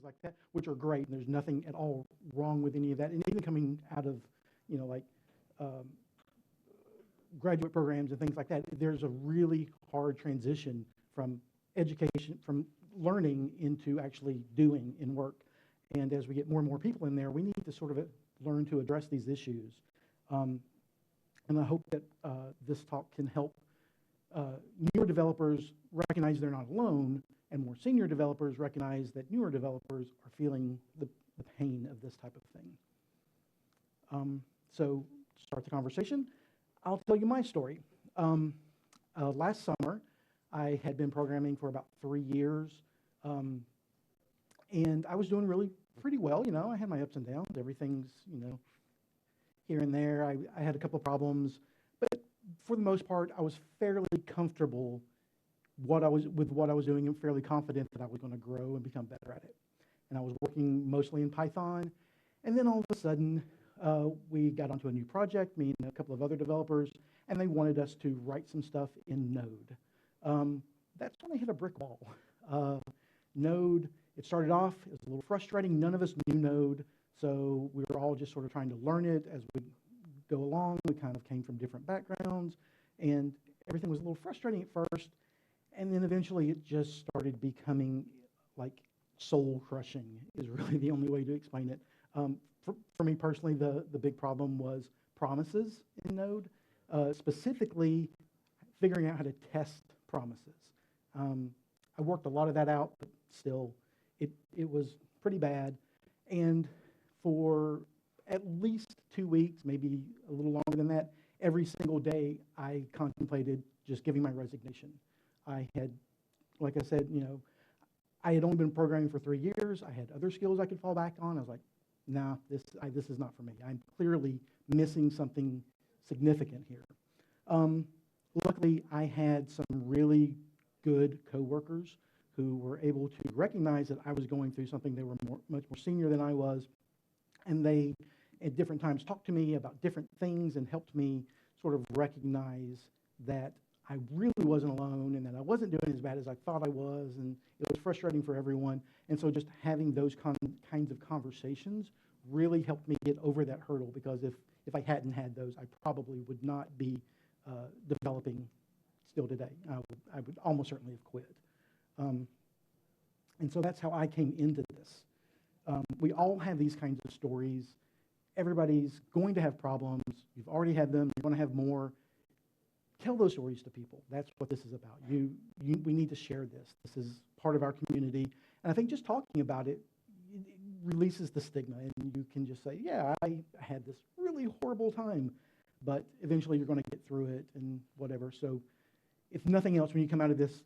things like that, which are great, and there's nothing at all wrong with any of that. And even coming out of, like graduate programs and things like that, there's a really hard transition from education, from learning into actually doing in work. And as we get more and more people in there, we need to sort of learn to address these issues. And I hope that this talk can help newer developers recognize they're not alone, and more senior developers recognize that newer developers are feeling the pain of this type of thing. So to start the conversation, I'll tell you my story. Last summer, I had been programming for about 3 years, and I was doing pretty well. I had my ups and downs. Everything's, here and there. I had a couple of problems, but for the most part, I was fairly comfortable with what I was doing, and fairly confident that I was going to grow and become better at it. And I was working mostly in Python, and then all of a sudden, we got onto a new project, me and a couple of other developers, and they wanted us to write some stuff in Node. That's when I hit a brick wall. Node, it started off, it was a little frustrating. None of us knew Node, so we were all just sort of trying to learn it as we go along. We kind of came from different backgrounds, and everything was a little frustrating at first, and then eventually it just started becoming like soul-crushing is really the only way to explain it. For me personally, the big problem was promises in Node, specifically figuring out how to test promises. I worked a lot of that out, but still, it was pretty bad. And for at least 2 weeks, maybe a little longer than that, every single day I contemplated just giving my resignation. I had, like I said, I had only been programming for 3 years. I had other skills I could fall back on. I was like, nah, this is not for me. I'm clearly missing something significant here. Luckily, I had some really good coworkers who were able to recognize that I was going through something. They were much more senior than I was, and they, at different times, talked to me about different things and helped me sort of recognize that I really wasn't alone and that I wasn't doing as bad as I thought I was, and it was frustrating for everyone. And so just having those kinds of conversations really helped me get over that hurdle, because if I hadn't had those, I probably would not be developing still today. I would almost certainly have quit. And so that's how I came into this. We all have these kinds of stories. Everybody's going to have problems. You've already had them. You're going to have more. Tell those stories to people. That's what this is about. We need to share this. This is part of our community. And I think just talking about it releases the stigma, and you can just say, yeah, I had this really horrible time, but eventually you're going to get through it and whatever. So if nothing else, when you come out of this,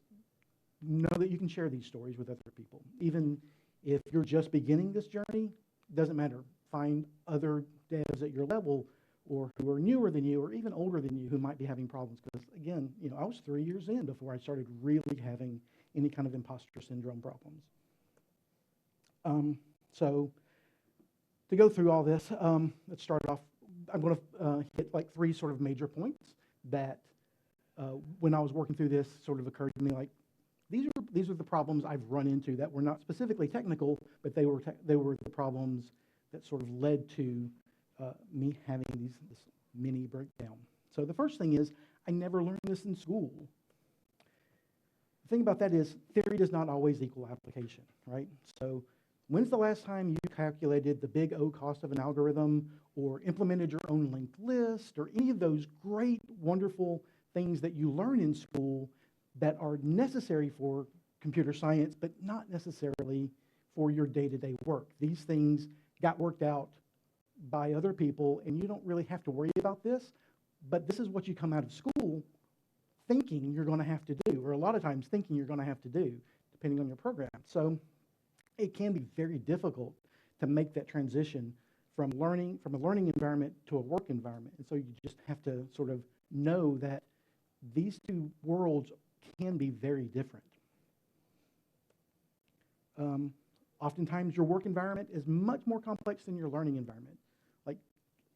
know that you can share these stories with other people. Even if you're just beginning this journey, doesn't matter. Find other devs at your level, or who are newer than you, or even older than you, who might be having problems. Because again, I was 3 years in before I started really having any kind of imposter syndrome problems. So to go through all this, let's start off. I'm going to hit like 3 sort of major points that when I was working through this sort of occurred to me, like these are the problems I've run into that were not specifically technical, but they were the problems that sort of led to me having this mini breakdown. So the first thing is, I never learned this in school. The thing about that is, theory does not always equal application, right? So when's the last time you calculated the big O cost of an algorithm, or implemented your own linked list, or any of those great, wonderful things that you learn in school that are necessary for computer science, but not necessarily for your day-to-day work? These things got worked out by other people, and you don't really have to worry about this, but this is what you come out of school thinking you're going to have to do, or a lot of times thinking you're going to have to do, depending on your program. So it can be very difficult to make that transition from a learning environment to a work environment. And so you just have to sort of know that these two worlds can be very different. Oftentimes your work environment is much more complex than your learning environment. Like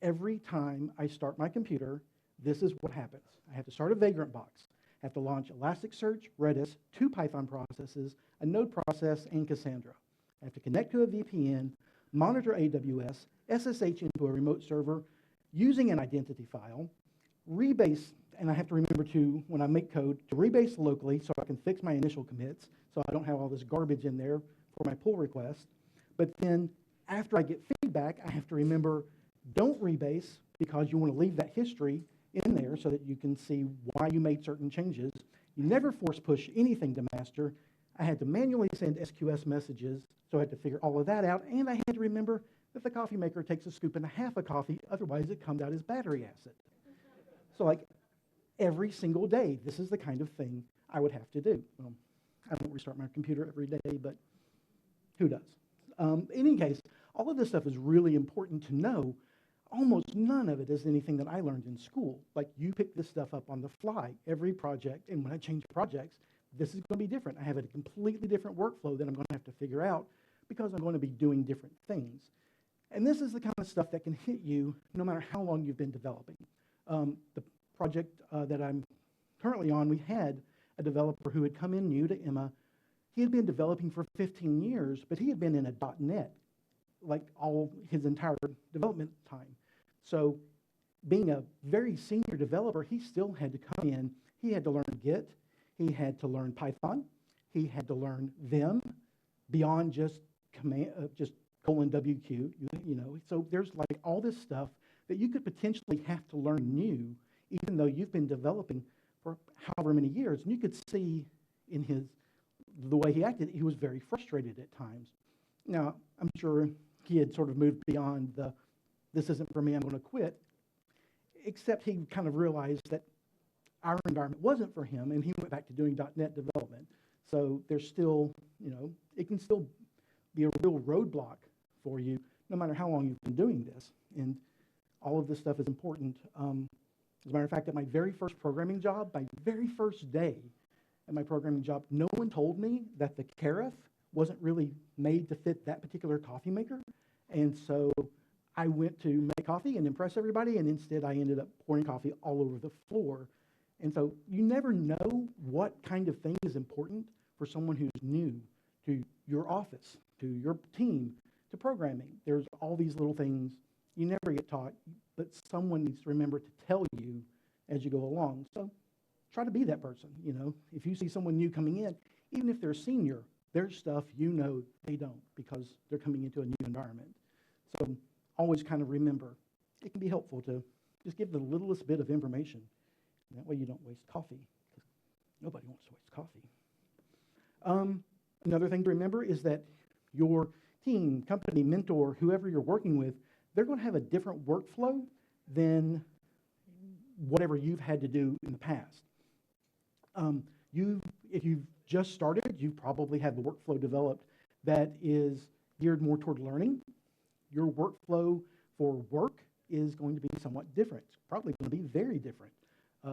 every time I start my computer, this is what happens. I have to start a Vagrant box. I have to launch Elasticsearch, Redis, 2 Python processes, a Node process, and Cassandra. I have to connect to a VPN, monitor AWS, SSH into a remote server using an identity file, rebase, and I have to remember to, when I make code, to rebase locally so I can fix my initial commits so I don't have all this garbage in there for my pull request. But then after I get feedback, I have to remember, don't rebase because you want to leave that history in there so that you can see why you made certain changes. You never force push anything to master. I had to manually send SQS messages, so I had to figure all of that out, and I had to remember that the coffee maker takes a scoop and a half of coffee, otherwise it comes out as battery acid. So like every single day, this is the kind of thing I would have to do. I don't restart my computer every day, but who does? In any case, all of this stuff is really important to know. Almost none of it is anything that I learned in school. Like, you pick this stuff up on the fly, every project, and when I change projects, this is going to be different. I have a completely different workflow that I'm going to have to figure out because I'm going to be doing different things. And this is the kind of stuff that can hit you no matter how long you've been developing. The project that I'm currently on, we had a developer who had come in new to Emma. He had been developing for 15 years, but he had been in a .NET like all his entire development time. So being a very senior developer, he still had to come in. He had to learn Git. He had to learn Python. He had to learn Vim beyond just command, just :WQ, you know. So there's like all this stuff that you could potentially have to learn new, even though you've been developing for however many years. And you could see in the way he acted, he was very frustrated at times. Now, I'm sure he had sort of moved beyond this isn't for me, I'm going to quit, except he kind of realized that our environment wasn't for him, and he went back to doing .NET development. So there's still, you know, it can still be a real roadblock for you, no matter how long you've been doing this. And all of this stuff is important. As a matter of fact, at my very first programming job, my very first day at my programming job, no one told me that the carafe wasn't really made to fit that particular coffee maker. And so I went to make coffee and impress everybody, and instead I ended up pouring coffee all over the floor. And so you never know what kind of thing is important for someone who's new to your office, to your team, to programming. There's all these little things you never get taught, but someone needs to remember to tell you as you go along. So try to be that person, you know. If you see someone new coming in, even if they're a senior, there's stuff you know they don't because they're coming into a new environment. So always kind of remember, it can be helpful to just give the littlest bit of information. That way you don't waste coffee, because nobody wants to waste coffee. Another thing to remember is that your team, company, mentor, whoever you're working with, they're going to have a different workflow than whatever you've had to do in the past. If you've just started, you probably have the workflow developed that is geared more toward learning. Your workflow for work is going to be somewhat different. It's probably going to be very different.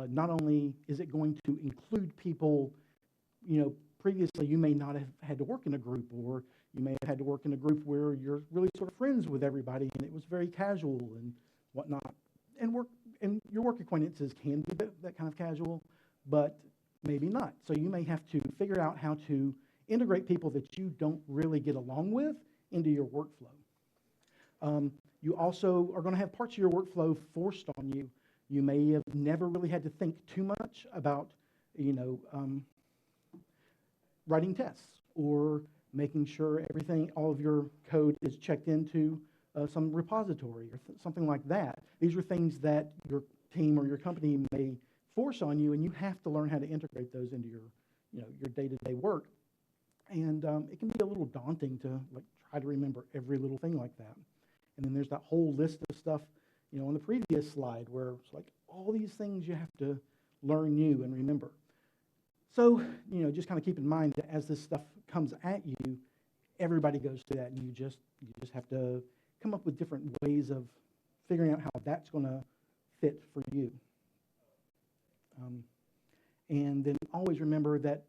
Not only is it going to include people, you know, previously you may not have had to work in a group, or you may have had to work in a group where you're really sort of friends with everybody and it was very casual and whatnot. And your work acquaintances can be that kind of casual, but maybe not. So you may have to figure out how to integrate people that you don't really get along with into your workflow. You also are going to have parts of your workflow forced on you. You may have never really had to think too much about, you know, writing tests or making sure all of your code is checked into some repository or something like that. These are things that your team or your company may force on you, and you have to learn how to integrate those into your, you know, your day-to-day work. And it can be a little daunting to like try to remember every little thing like that. And then there's that whole list of stuff, you know, on the previous slide where it's like all these things you have to learn new and remember. So, you know, just kind of keep in mind that as this stuff comes at you, everybody goes through that, and you just have to come up with different ways of figuring out how that's going to fit for you. And then always remember that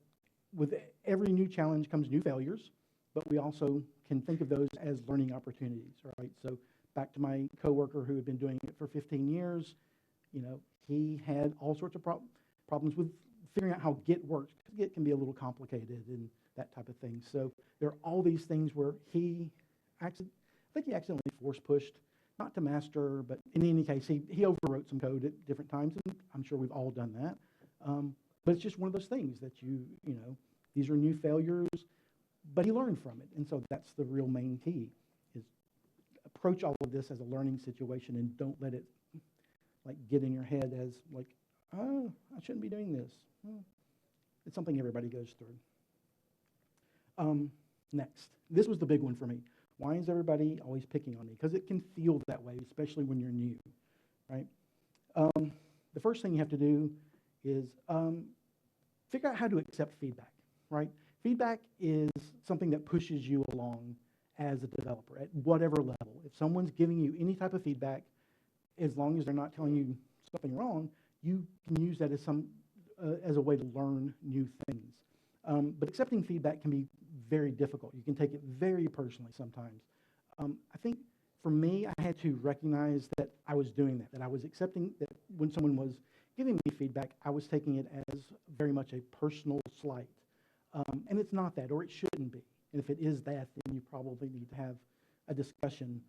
with every new challenge comes new failures, but we also can think of those as learning opportunities, right? So back to my coworker who had been doing it for 15 years, you know, he had all sorts of problems with figuring out how Git works. Git can be a little complicated, and that type of thing. So there are all these things where I think he accidentally force pushed, not to master, but in any case, he overwrote some code at different times, and I'm sure we've all done that. But it's just one of those things that these are new failures, but he learned from it. And so that's the real main key, is approach all of this as a learning situation and don't let it get in your head as oh, I shouldn't be doing this. Well, it's something everybody goes through. Next, this was the big one for me. Why is everybody always picking on me? Because it can feel that way, especially when you're new, right? The first thing you have to do is figure out how to accept feedback, right? Feedback is something that pushes you along as a developer at whatever level. If someone's giving you any type of feedback, as long as they're not telling you something wrong, you can use that as a way to learn new things. But accepting feedback can be very difficult. You can take it very personally sometimes. I think for me, I had to recognize that I was doing that I was accepting that when someone was giving me feedback, I was taking it as very much a personal slight. And it's not that, or it shouldn't be. And if it is that, then you probably need to have a discussion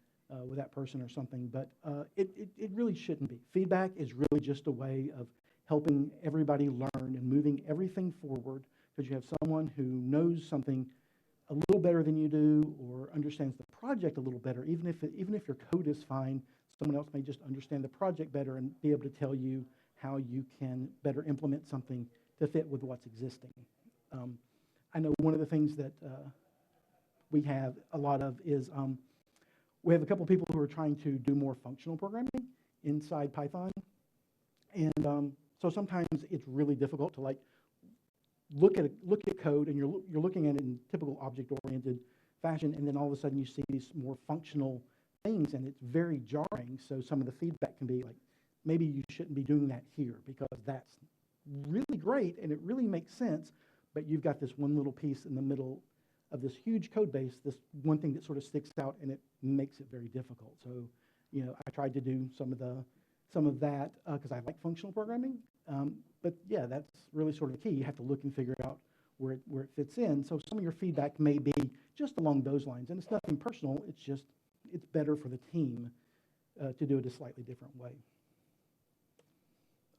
with that person or something. But it really shouldn't be. Feedback is really just a way of helping everybody learn and moving everything forward, because you have someone who knows something a little better than you do or understands the project a little better. Even if your code is fine, someone else may just understand the project better and be able to tell you how you can better implement something to fit with what's existing. I know one of the things that we have a lot of is we have a couple people who are trying to do more functional programming inside Python. And so sometimes it's really difficult to look at code, and you're looking at it in typical object-oriented fashion, and then all of a sudden you see these more functional things, and it's very jarring. So some of the feedback can be maybe you shouldn't be doing that here, because that's really great and it really makes sense, but you've got this one little piece in the middle of this huge code base, this one thing that sort of sticks out, and it makes it very difficult. So, I tried to do some of that because I like functional programming. But yeah, that's really sort of the key. You have to look and figure out where it fits in. So some of your feedback may be just along those lines, and it's nothing personal. It's better for the team to do it a slightly different way.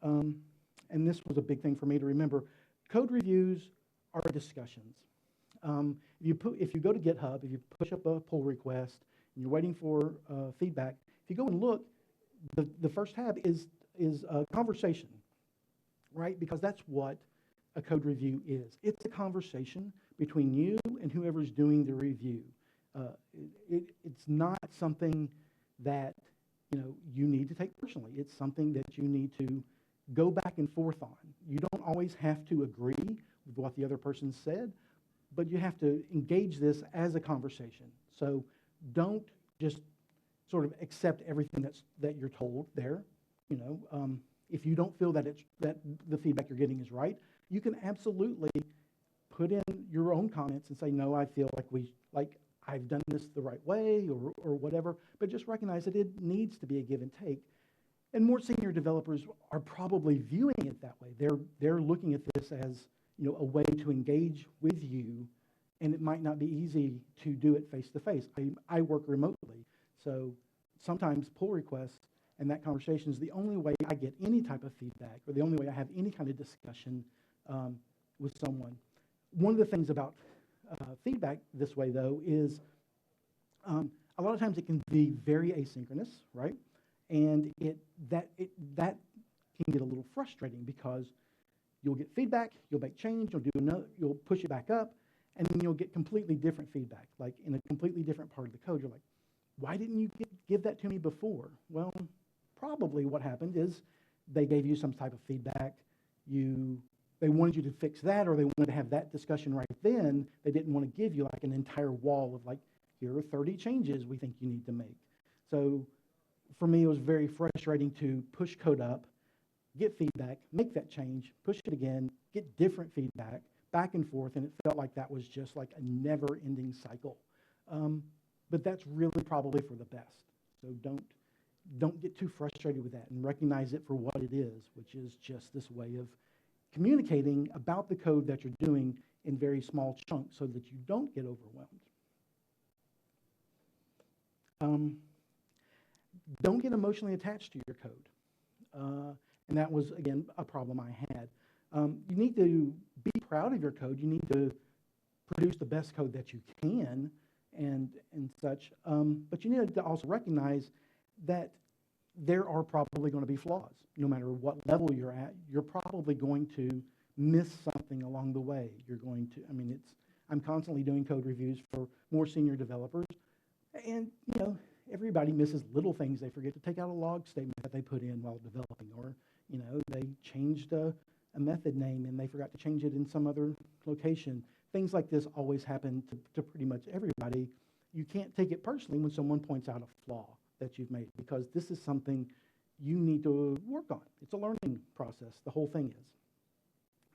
And this was a big thing for me to remember. Code reviews are discussions. If you go to GitHub, if you push up a pull request and you're waiting for feedback, if you go and look, the first tab is a conversation, right? Because that's what a code review is. It's a conversation between you and whoever's doing the review. It's not something that you need to take personally. It's something that you need to go back and forth on. You don't always have to agree with what the other person said, but you have to engage this as a conversation. So don't just sort of accept everything that you're told there. If you don't feel that the feedback you're getting is right, you can absolutely put in your own comments and say, no, I feel like I've done this the right way or whatever, but just recognize that it needs to be a give and take. And more senior developers are probably viewing it that way. They're looking at this as a way to engage with you, and it might not be easy to do it face to face. I work remotely, so sometimes pull requests and that conversation is the only way I get any type of feedback, or the only way I have any kind of discussion with someone. One of the things about feedback this way, though, is a lot of times it can be very asynchronous, right? And that can get a little frustrating, because you'll get feedback, you'll make change, you'll push it back up, and then you'll get completely different feedback, like in a completely different part of the code. You're like, why didn't you give that to me before? Well, probably what happened is they gave you some type of feedback. They wanted you to fix that, or they wanted to have that discussion right then. They didn't want to give you an entire wall of here are 30 changes we think you need to make. So for me, it was very frustrating to push code up, get feedback, make that change, push it again, get different feedback, back and forth, and it felt like that was just a never-ending cycle. But that's really probably for the best. So don't get too frustrated with that, and recognize it for what it is, which is just this way of communicating about the code that you're doing in very small chunks so that you don't get overwhelmed. Don't get emotionally attached to your code. And that was, again, a problem I had. You need to be proud of your code. You need to produce the best code that you can and such. But you need to also recognize that there are probably going to be flaws. No matter what level you're at, you're probably going to miss something along the way. You're going to, I mean, I'm constantly doing code reviews for more senior developers, and, you know, everybody misses little things. They forget to take out a log statement that they put in while developing, or, you know, they changed a method name and they forgot to change it in some other location. Things like this always happen to pretty much everybody. You can't take it personally when someone points out a flaw that you've made, because this is something you need to work on. It's a learning process. The whole thing is.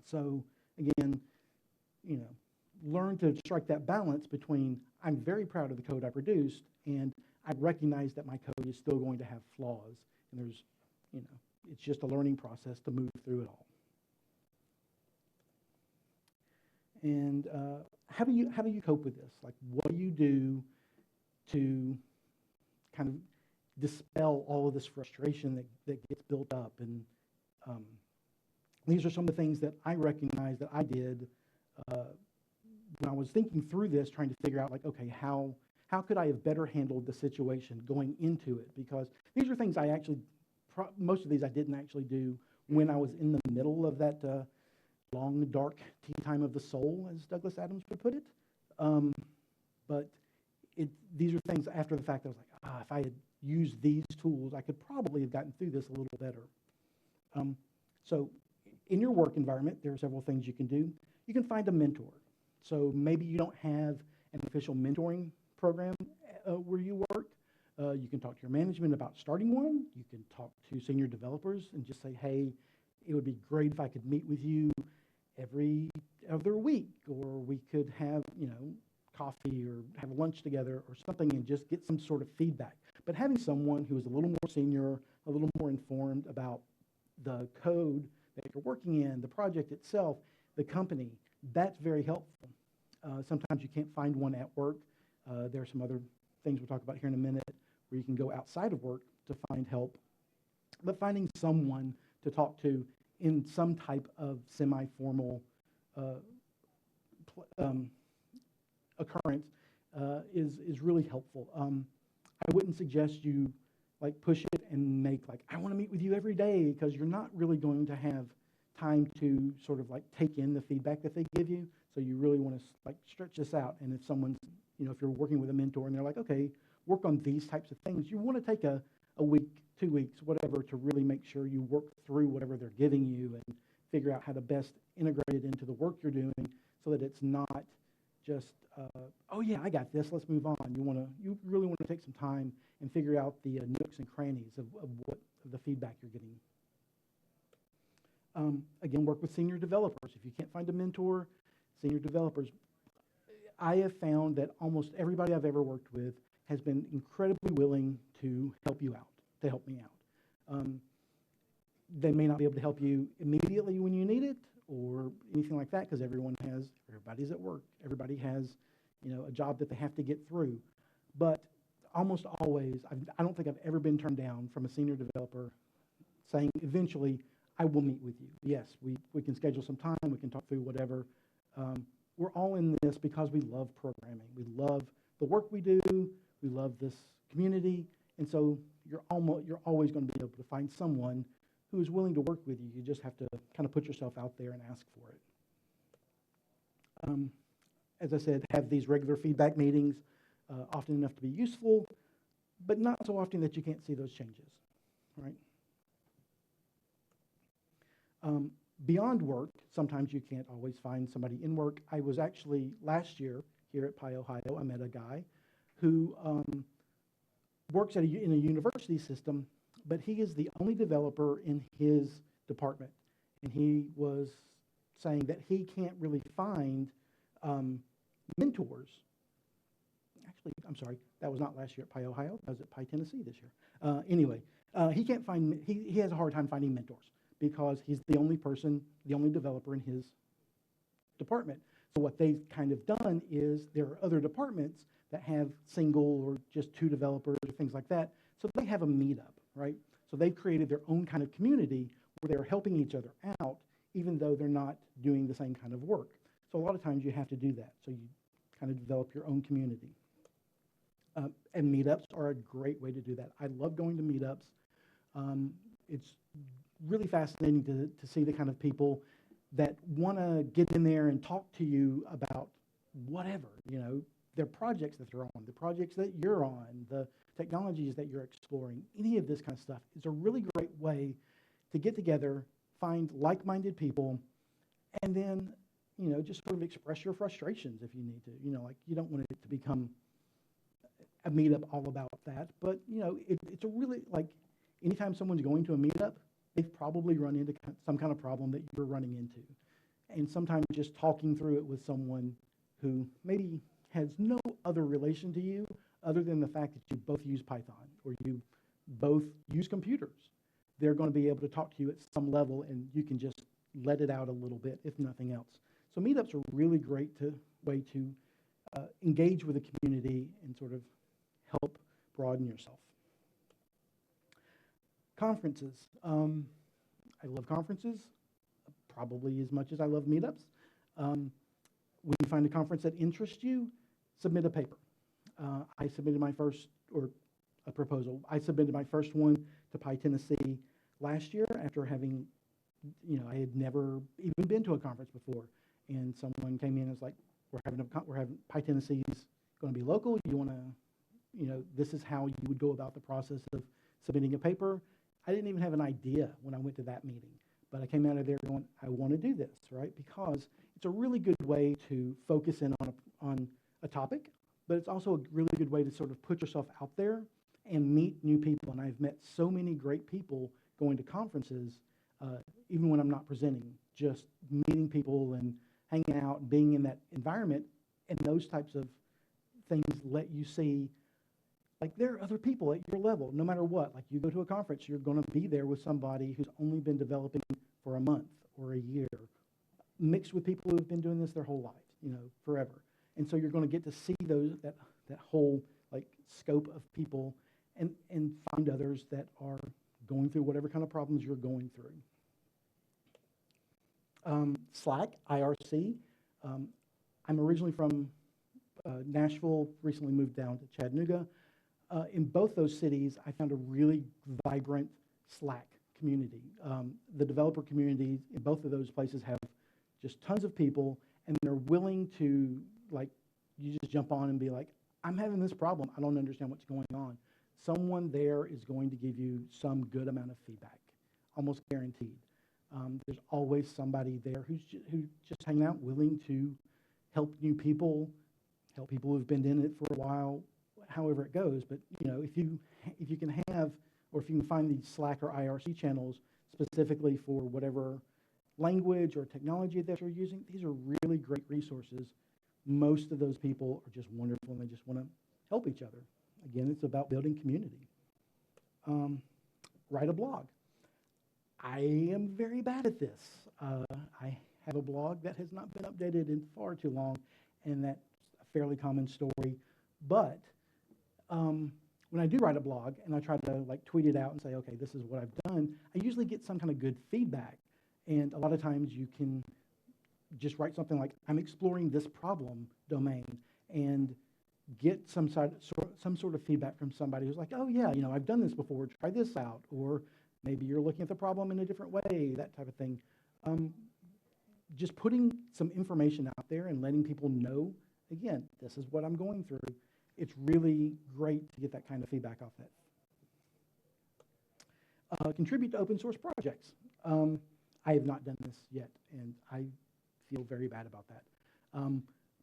So again, you know, learn to strike that balance between I'm very proud of the code I produced and I recognize that my code is still going to have flaws, and there's, you know, it's just a learning process to move through it all. And how do you cope with this? Like, what do you do to kind of dispel all of this frustration that gets built up? And these are some of the things that I recognize that I did when I was thinking through this, trying to figure out, like, okay, how could I have better handled the situation going into it? Because these are things I actually, most of these I didn't actually do when I was in the middle of that long, dark tea time of the soul, as Douglas Adams would put it. But these are things after the fact I was like, if I had used these tools, I could probably have gotten through this a little better. So in your work environment, there are several things you can do. You can find a mentor. So maybe you don't have an official mentoring program where you work. You can talk to your management about starting one. You can talk to senior developers and just say, hey, it would be great if I could meet with you every other week, or we could have, you know, coffee or have lunch together or something, and just get some sort of feedback. But having someone who is a little more senior, a little more informed about the code that you're working in, the project itself, the company, that's very helpful. Sometimes you can't find one at work. There are some other things we'll talk about here in a minute where you can go outside of work to find help. But finding someone to talk to in some type of semi-formal occurrence is really helpful. I wouldn't suggest you like push it and make like, I want to meet with you every day, because you're not really going to have time to sort of like take in the feedback that they give you. So you really want to like stretch this out. And if someone's, you know, if you're working with a mentor and they're like, okay, work on these types of things, you want to take a week, 2 weeks, whatever, to really make sure you work through whatever they're giving you and figure out how to best integrate it into the work you're doing, so that it's not just, oh yeah, I got this, let's move on. You really want to take some time and figure out the nooks and crannies of the feedback you're getting. Again, work with senior developers. If you can't find a mentor, senior developers, I have found that almost everybody I've ever worked with has been incredibly willing to help you out, to help me out. They may not be able to help you immediately when you need it or anything like that, because everybody's at work. Everybody has, you know, a job that they have to get through. But almost always, I don't think I've ever been turned down from a senior developer saying, eventually, I will meet with you. Yes, we can schedule some time. We can talk through whatever. We're all in this because we love programming. We love the work we do. We love this community. And so you're always going to be able to find someone who is willing to work with you. You just have to kind of put yourself out there and ask for it. As I said, have these regular feedback meetings, often enough to be useful, but not so often that you can't see those changes, right? Beyond work, sometimes you can't always find somebody in work. I was actually, last year, here at Pi, Ohio, I met a guy who works in a university system, but he is the only developer in his department. And he was saying that he can't really find mentors. Actually, I'm sorry, that was not last year at Pi, Ohio. That was at Pi, Tennessee this year. Anyway, he can't find, he has a hard time finding mentors because he's the only person, the only developer in his department. So what they've kind of done is there are other departments that have single or just 2 developers or things like that. So they have a meetup, right? So they've created their own kind of community where they're helping each other out, even though they're not doing the same kind of work. So a lot of times you have to do that. So you kind of develop your own community. And meetups are a great way to do that. I love going to meetups. It's really fascinating to see the kind of people that want to get in there and talk to you about whatever, their projects that they're on, the projects that you're on, the technologies that you're exploring, any of this kind of stuff. It's a really great way to get together, find like-minded people, and then, just sort of express your frustrations if you need to. Like you don't want it to become a meetup all about that, but, it's a really, like, anytime someone's going to a meetup, they've probably run into some kind of problem that you're running into. And sometimes just talking through it with someone who maybe has no other relation to you other than the fact that you both use Python or you both use computers, they're going to be able to talk to you at some level and you can just let it out a little bit, if nothing else. So meetups are really great way to engage with the community and sort of help broaden yourself. Conferences. I love conferences probably as much as I love meetups. When you find a conference that interests you, submit a paper. I submitted my first, or a proposal. I submitted my first one to PyTennessee last year after having, I had never even been to a conference before. And someone came in and was like, we're having PyTennessee's going to be local. You want to, this is how you would go about the process of submitting a paper. I didn't even have an idea when I went to that meeting, but I came out of there going, I want to do this, right? Because it's a really good way to focus in on a topic, but it's also a really good way to sort of put yourself out there and meet new people. And I've met so many great people going to conferences, even when I'm not presenting, just meeting people and hanging out and being in that environment, and those types of things let you see, like, there are other people at your level, no matter what. Like, you go to a conference, you're going to be there with somebody who's only been developing for a month or a year, mixed with people who have been doing this their whole life, forever. And so you're going to get to see that whole, like, scope of people and find others that are going through whatever kind of problems you're going through. Slack, IRC. I'm originally from Nashville, recently moved down to Chattanooga. In both those cities, I found a really vibrant Slack community. The developer community in both of those places have just tons of people, and they're willing to, like, you just jump on and be like, I'm having this problem. I don't understand what's going on. Someone there is going to give you some good amount of feedback, almost guaranteed. There's always somebody there who's just hanging out, willing to help new people, help people who've been in it for a while, however it goes. But if you can have, or if you can find these Slack or IRC channels specifically for whatever language or technology that you're using, these are really great resources. Most of those people are just wonderful and they just want to help each other. Again, it's about building community. Write a blog. I am very bad at this. I have a blog that has not been updated in far too long, and that's a fairly common story. But when I do write a blog and I try to, like, tweet it out and say, okay, this is what I've done, I usually get some kind of good feedback. And a lot of times you can just write something like, I'm exploring this problem domain, and get some sort of feedback from somebody who's like, oh yeah, I've done this before, try this out. Or maybe you're looking at the problem in a different way, that type of thing. Just putting some information out there and letting people know, again, this is what I'm going through. It's really great to get that kind of feedback off that. Contribute to open source projects. I have not done this yet, and I feel very bad about that.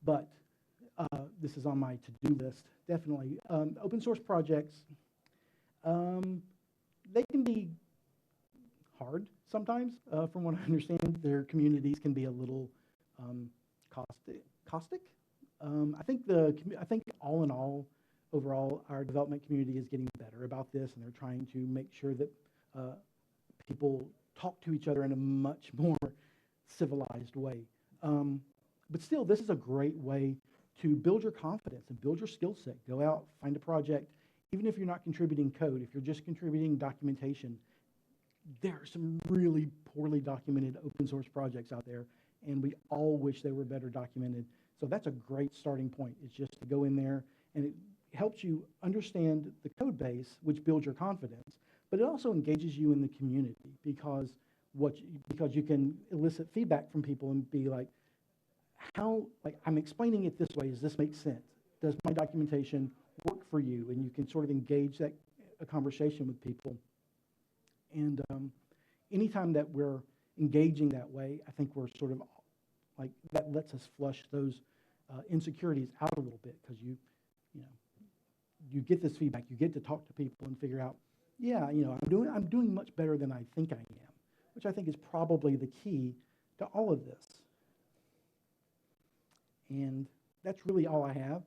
But this is on my to-do list, definitely. Open source projects, they can be hard sometimes. From what I understand, their communities can be a little caustic. I think all in all, overall, our development community is getting better about this, and they're trying to make sure that people talk to each other in a much more civilized way. but still, this is a great way to build your confidence and build your skill set. Go out, find a project. Even if you're not contributing code, if you're just contributing documentation, there are some really poorly documented open source projects out there, and we all wish they were better documented. So that's a great starting point, is just to go in there, and it helps you understand the code base, which builds your confidence, but it also engages you in the community because you can elicit feedback from people and be like, I'm explaining it this way, does this make sense? Does my documentation work for you? And you can sort of engage a conversation with people. And anytime that we're engaging that way, I think we're sort of like, that lets us flush those insecurities out a little bit, because you get this feedback, you get to talk to people and figure out, yeah, I'm doing much better than I think I am, which I think is probably the key to all of this. And that's really all I have.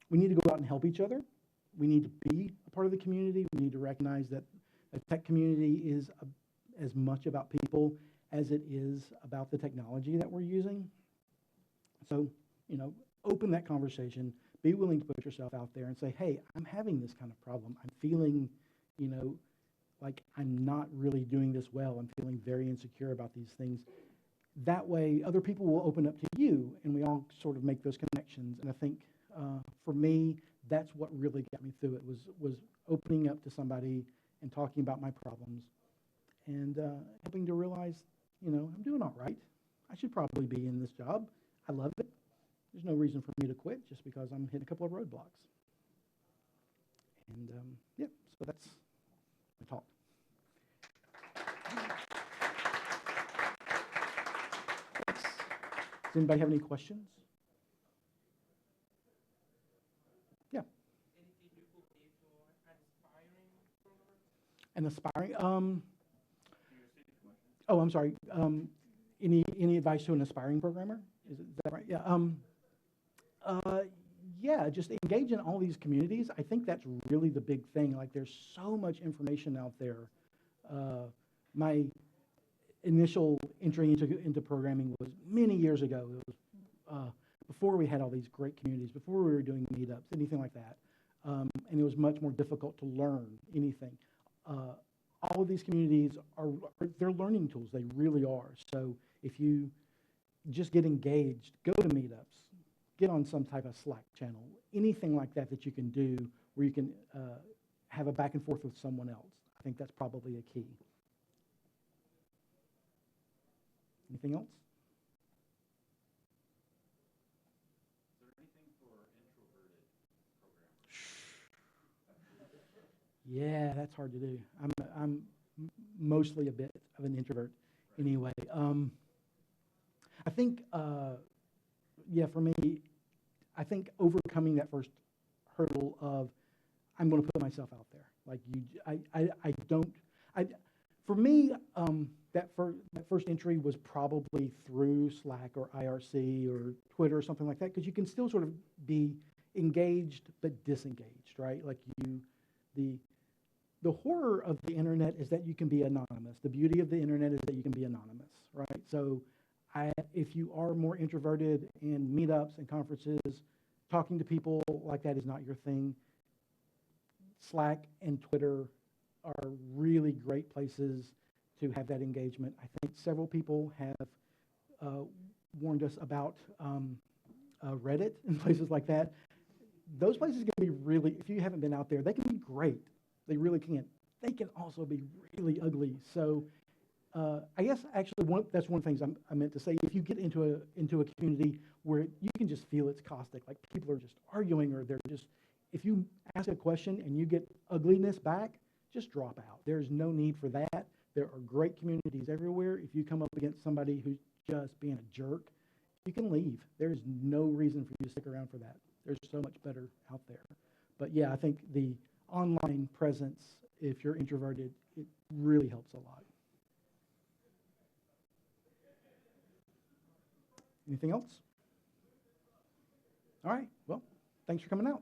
We need to go out and help each other. We need to be a part of the community. We need to recognize that a tech community is as much about people as it is about the technology that we're using. So, open that conversation. Be willing to put yourself out there and say, hey, I'm having this kind of problem. I'm feeling, like I'm not really doing this well. I'm feeling very insecure about these things. That way, other people will open up to you, and we all sort of make those connections. And I think, for me, that's what really got me through it, was opening up to somebody and talking about my problems, and helping to realize, I'm doing all right. I should probably be in this job. I love it. There's no reason for me to quit just because I'm hitting a couple of roadblocks. And, yeah, so that's my talk. Does anybody have any questions? Yeah. Anything you could give for An an aspiring programmer? aspiring, oh, I'm sorry. Any advice to an aspiring programmer? Is that right? Yeah. Yeah, just engage in all these communities. I think that's really the big thing. Like, there's so much information out there. My initial entry into programming was many years ago. It was before we had all these great communities, before we were doing meetups, anything like that. And it was much more difficult to learn anything. All of these communities they're learning tools. They really are. So if you just get engaged, go to meetups, get on some type of Slack channel, anything like that you can do where you can have a back and forth with someone else. I think that's probably a key. Anything else? Is there anything for introverted programmers? Yeah, that's hard to do. I'm mostly a bit of an introvert anyway. I think, yeah, for me, I think overcoming that first hurdle of I'm going to put myself out there. Like for me, that first entry was probably through Slack or IRC or Twitter or something like that, because you can still sort of be engaged but disengaged, right? Like the horror of the internet is that you can be anonymous. The beauty of the internet is that you can be anonymous, right? So if you are more introverted in meetups and conferences, talking to people like that is not your thing, Slack and Twitter are really great places to have that engagement. I think several people have warned us about Reddit and places like that. Those places can be really, if you haven't been out there, they can be great. They really can. They can also be really ugly. So I guess actually that's one of the things I meant to say. If you get into a community where you can just feel it's caustic, like people are just arguing, or they're just, if you ask a question and you get ugliness back, just drop out. There's no need for that. There are great communities everywhere. If you come up against somebody who's just being a jerk, you can leave. There's no reason for you to stick around for that. There's so much better out there. But yeah, I think the online presence, if you're introverted, it really helps a lot. Anything else? All right, well, thanks for coming out.